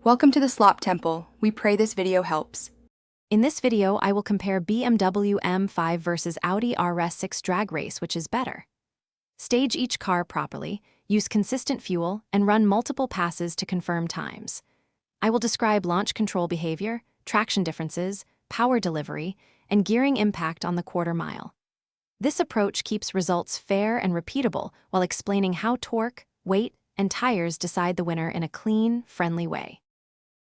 Welcome to the Slop Temple. We pray this video helps. In this video, I will compare BMW M5 versus Audi RS6 drag race, which is better. Stage each car properly, use consistent fuel, and run multiple passes to confirm times. I will describe launch control behavior, traction differences, power delivery, and gearing impact on the quarter mile. This approach keeps results fair and repeatable while explaining how torque, weight, and tires decide the winner in a clean, friendly way.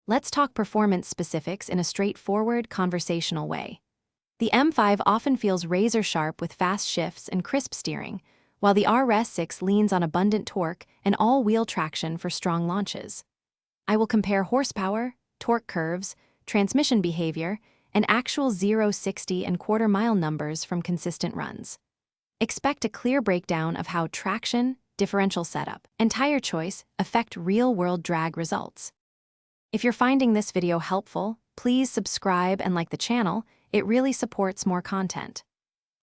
Let's talk performance specifics in a straightforward, conversational way. The M5 often feels razor-sharp with fast shifts and crisp steering, while the RS6 leans on abundant torque and all-wheel traction for strong launches. I will compare horsepower, torque curves, transmission behavior, and actual 0-60 and quarter-mile numbers from consistent runs. Expect a clear breakdown of how traction, differential setup, and tire choice affect real-world drag results. If you're finding this video helpful, please subscribe and like the channel. It really supports more content.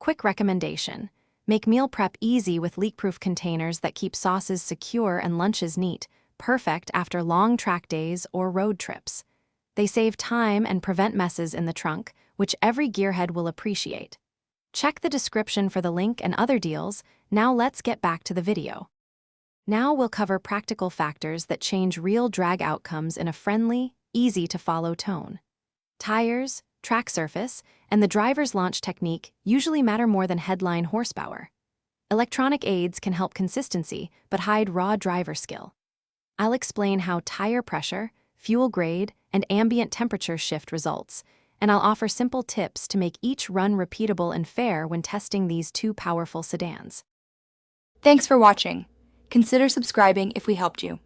Quick recommendation: make meal prep easy with leak-proof containers that keep sauces secure and lunches neat, perfect after long track days or road trips. They save time and prevent messes in the trunk, which every gearhead will appreciate. Check the description for the link and other deals. Now let's get back to the video. Now we'll cover practical factors that change real drag outcomes in a friendly, easy-to-follow tone. Tires, track surface, and the driver's launch technique usually matter more than headline horsepower. Electronic aids can help consistency but hide raw driver skill. I'll explain how tire pressure, fuel grade, and ambient temperature shift results, and I'll offer simple tips to make each run repeatable and fair when testing these two powerful sedans. Thanks for watching. Consider subscribing if we helped you.